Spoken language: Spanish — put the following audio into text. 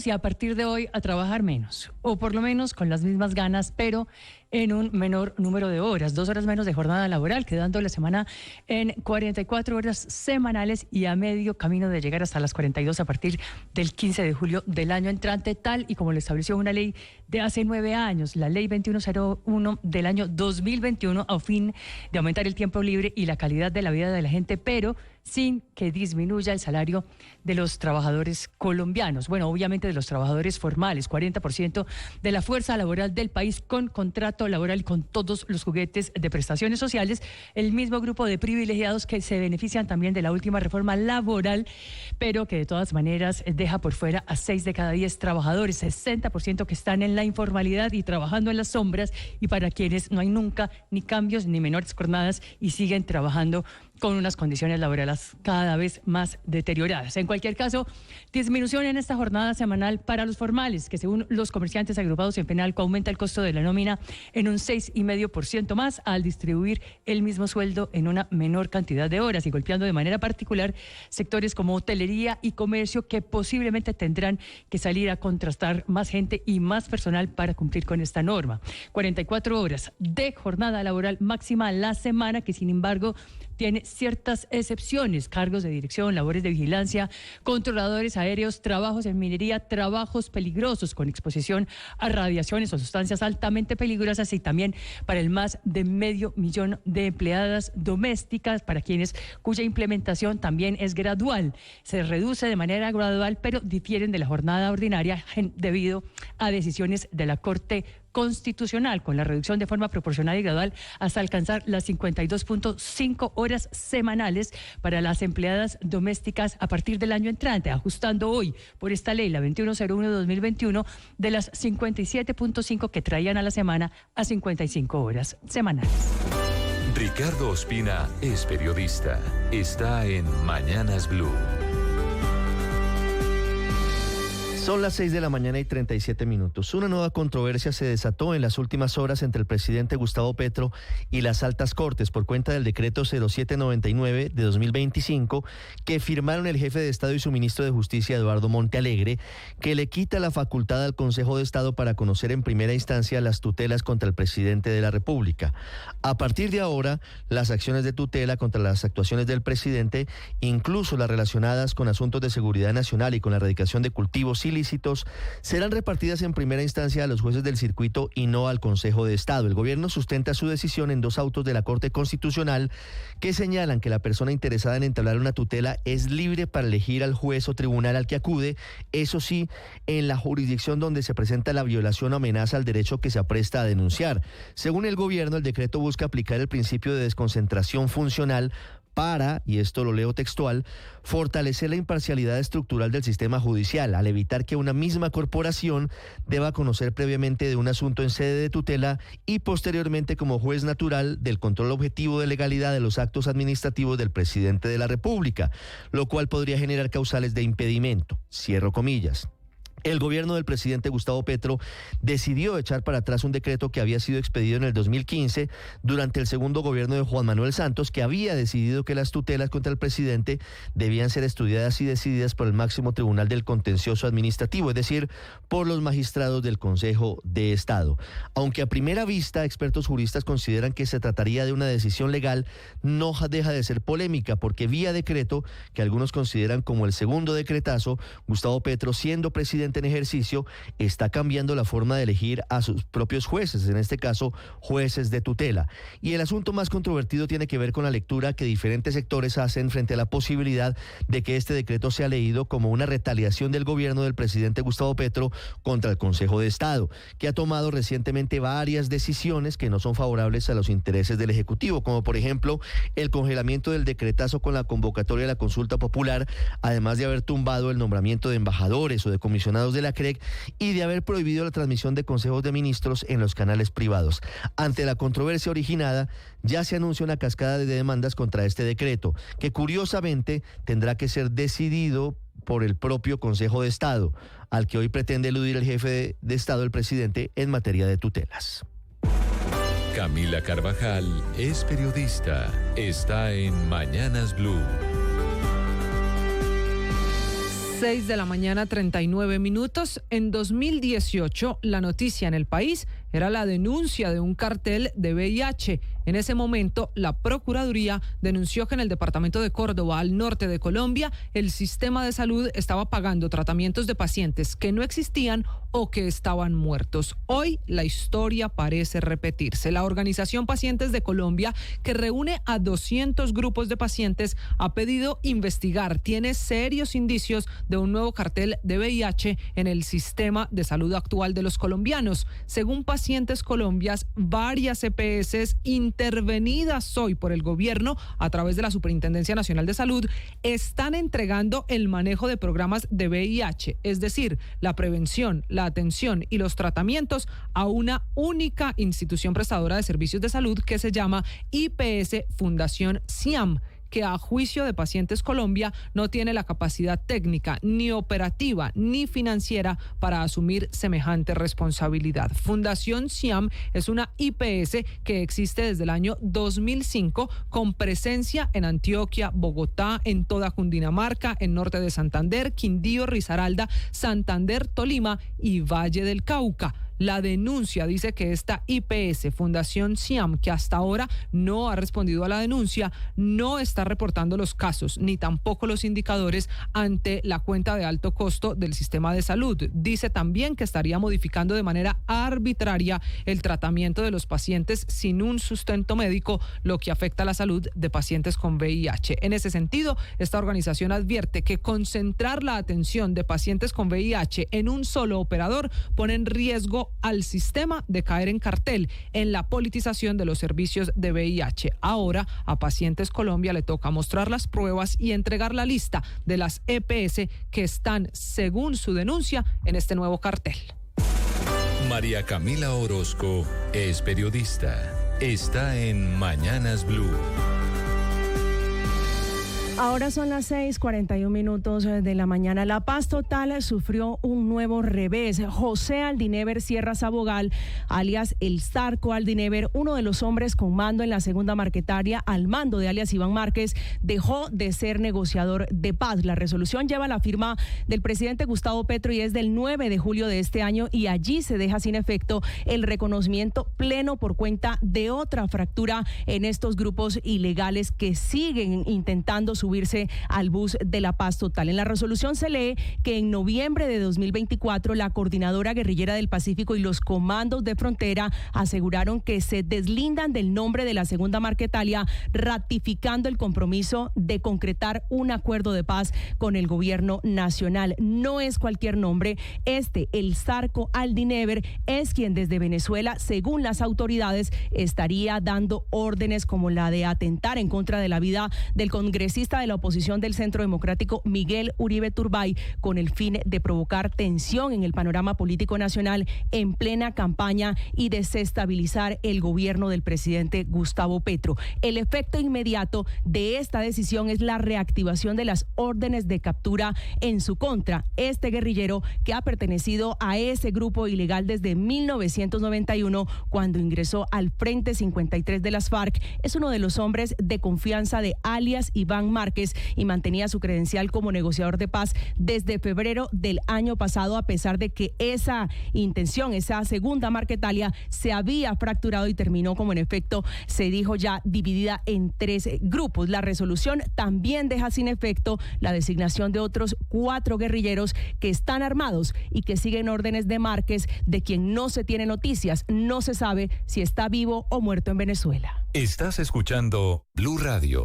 y a partir de hoy a trabajar menos, o por lo menos con las mismas ganas, pero en un menor número de horas, 2 horas menos de jornada laboral, quedando la semana en 44 horas semanales y a medio camino de llegar hasta las 42 a partir del 15 de julio del año entrante, tal y como lo estableció una ley de hace 9 años, la ley 2101 del año 2021, a fin de aumentar el tiempo libre y la calidad de la vida de la gente, pero sin que disminuya el salario de los trabajadores colombianos. Bueno, obviamente de los trabajadores formales, 40% de la fuerza laboral del país con contrato laboral, con todos los juguetes de prestaciones sociales, el mismo grupo de privilegiados que se benefician también de la última reforma laboral, pero que de todas maneras deja por fuera a 6 de cada 10 trabajadores, 60% que están en la informalidad y trabajando en las sombras, y para quienes no hay nunca ni cambios ni menores jornadas y siguen trabajando con unas condiciones laborales cada vez más deterioradas. En cualquier caso, disminución en esta jornada semanal para los formales, que según los comerciantes agrupados en Fenalco aumenta el costo de la nómina en un 6,5% más al distribuir el mismo sueldo en una menor cantidad de horas y golpeando de manera particular sectores como hotelería y comercio, que posiblemente tendrán que salir a contrastar más gente y más personal para cumplir con esta norma. 44 horas de jornada laboral máxima a la semana, que sin embargo tiene ciertas excepciones: cargos de dirección, labores de vigilancia, controladores aéreos, trabajos en minería, trabajos peligrosos con exposición a radiaciones o sustancias altamente peligrosas, y también para el más de 500,000 de empleadas domésticas, para quienes cuya implementación también es gradual. Se reduce de manera gradual, pero difieren de la jornada ordinaria debido a decisiones de la Corte Constitucional, con la reducción de forma proporcional y gradual hasta alcanzar las 52,5 horas semanales para las empleadas domésticas a partir del año entrante, ajustando hoy por esta ley, la 2101 de 2021, de las 57,5 que traían a la semana a 55 horas semanales. Ricardo Ospina es periodista. Está en Mañanas Blue. Son las 6 de la mañana y 37 minutos. Una nueva controversia se desató en las últimas horas entre el presidente Gustavo Petro y las altas cortes por cuenta del decreto 0799 de 2025 que firmaron el jefe de Estado y su ministro de Justicia, Eduardo Montealegre, que le quita la facultad al Consejo de Estado para conocer en primera instancia las tutelas contra el presidente de la República. A partir de ahora, las acciones de tutela contra las actuaciones del presidente, incluso las relacionadas con asuntos de seguridad nacional y con la erradicación de cultivos ilícitos, serán repartidas en primera instancia a los jueces del circuito y no al Consejo de Estado. El gobierno sustenta su decisión en 2 autos de la Corte Constitucional que señalan que la persona interesada en entablar una tutela es libre para elegir al juez o tribunal al que acude, eso sí, en la jurisdicción donde se presenta la violación o amenaza al derecho que se apresta a denunciar. Según el gobierno, el decreto busca aplicar el principio de desconcentración funcional para, y esto lo leo textual, fortalecer la imparcialidad estructural del sistema judicial, al evitar que una misma corporación deba conocer previamente de un asunto en sede de tutela y posteriormente como juez natural del control objetivo de legalidad de los actos administrativos del presidente de la República, lo cual podría generar causales de impedimento. Cierro comillas. El gobierno del presidente Gustavo Petro decidió echar para atrás un decreto que había sido expedido en el 2015 durante el segundo gobierno de Juan Manuel Santos, que había decidido que las tutelas contra el presidente debían ser estudiadas y decididas por el máximo tribunal del contencioso administrativo, es decir, por los magistrados del Consejo de Estado. Aunque a primera vista expertos juristas consideran que se trataría de una decisión legal, no deja de ser polémica, porque vía decreto, que algunos consideran como el segundo decretazo, Gustavo Petro, siendo presidente en ejercicio, está cambiando la forma de elegir a sus propios jueces, en este caso jueces de tutela. Y el asunto más controvertido tiene que ver con la lectura que diferentes sectores hacen frente a la posibilidad de que este decreto sea leído como una retaliación del gobierno del presidente Gustavo Petro contra el Consejo de Estado, que ha tomado recientemente varias decisiones que no son favorables a los intereses del Ejecutivo, como por ejemplo el congelamiento del decretazo con la convocatoria de la consulta popular, además de haber tumbado el nombramiento de embajadores o de comisionados de la CREC y de haber prohibido la transmisión de consejos de ministros en los canales privados. Ante la controversia originada, ya se anuncia una cascada de demandas contra este decreto, que curiosamente tendrá que ser decidido por el propio Consejo de Estado, al que hoy pretende eludir el jefe de Estado, el presidente, en materia de tutelas. Camila Carvajal es periodista. Está en Mañanas Blue. 6:39 a.m. En 2018, la noticia en el país era la denuncia de un cartel de VIH. En ese momento, la Procuraduría denunció que en el departamento de Córdoba, al norte de Colombia, el sistema de salud estaba pagando tratamientos de pacientes que no existían o que estaban muertos. Hoy, la historia parece repetirse. La Organización Pacientes de Colombia, que reúne a 200 grupos de pacientes, ha pedido investigar. Tiene serios indicios de un nuevo cartel de VIH en el sistema de salud actual de los colombianos. Según Pacientes Colombia, varias EPS intervenidas hoy por el gobierno a través de la Superintendencia Nacional de Salud están entregando el manejo de programas de VIH, es decir, la prevención, la atención y los tratamientos a una única institución prestadora de servicios de salud que se llama IPS Fundación SIAM, que a juicio de Pacientes Colombia no tiene la capacidad técnica, ni operativa, ni financiera para asumir semejante responsabilidad. Fundación SIAM es una IPS que existe desde el año 2005 con presencia en Antioquia, Bogotá, en toda Cundinamarca, en norte de Santander, Quindío, Risaralda, Santander, Tolima y Valle del Cauca. La denuncia dice que esta IPS, Fundación SIAM, que hasta ahora no ha respondido a la denuncia, no está reportando los casos ni tampoco los indicadores ante la cuenta de alto costo del sistema de salud. Dice también que estaría modificando de manera arbitraria el tratamiento de los pacientes sin un sustento médico, lo que afecta a la salud de pacientes con VIH. En ese sentido, esta organización advierte que concentrar la atención de pacientes con VIH en un solo operador pone en riesgo al sistema de caer en cartel en la politización de los servicios de VIH. Ahora a Pacientes Colombia le toca mostrar las pruebas y entregar la lista de las EPS que están, según su denuncia, en este nuevo cartel. María Camila Orozco es periodista. Está en Mañanas Blue. Ahora son las 6:41 de la mañana. La Paz Total sufrió un nuevo revés. José Aldinever Sierra Sabogal, alias El Zarco Aldinever, uno de los hombres con mando en la segunda marquetaria al mando de alias Iván Márquez, dejó de ser negociador de paz. La resolución lleva la firma del presidente Gustavo Petro y es del 9 de julio de este año, y allí se deja sin efecto el reconocimiento pleno por cuenta de otra fractura en estos grupos ilegales que siguen intentando subirse al bus de la Paz Total. En la resolución se lee que en noviembre de 2024 la Coordinadora Guerrillera del Pacífico y los comandos de frontera aseguraron que se deslindan del nombre de la segunda marquetalia, ratificando el compromiso de concretar un acuerdo de paz con el gobierno nacional. No es cualquier nombre. El Zarco Aldinever, es quien desde Venezuela, según las autoridades, estaría dando órdenes como la de atentar en contra de la vida del congresista de la oposición del Centro Democrático Miguel Uribe Turbay, con el fin de provocar tensión en el panorama político nacional en plena campaña y desestabilizar el gobierno del presidente Gustavo Petro. El efecto inmediato de esta decisión es la reactivación de las órdenes de captura en su contra. Este guerrillero, que ha pertenecido a ese grupo ilegal desde 1991, cuando ingresó al Frente 53 de las FARC, es uno de los hombres de confianza de alias Iván Márquez y mantenía su credencial como negociador de paz desde febrero del año pasado, a pesar de que esa intención, esa segunda marquetalia, se había fracturado y terminó, como en efecto se dijo, ya dividida en 3 grupos. La resolución también deja sin efecto la designación de otros 4 guerrilleros que están armados y que siguen órdenes de Márquez, de quien no se tiene noticias. No se sabe si está vivo o muerto en Venezuela. Estás escuchando Blue Radio.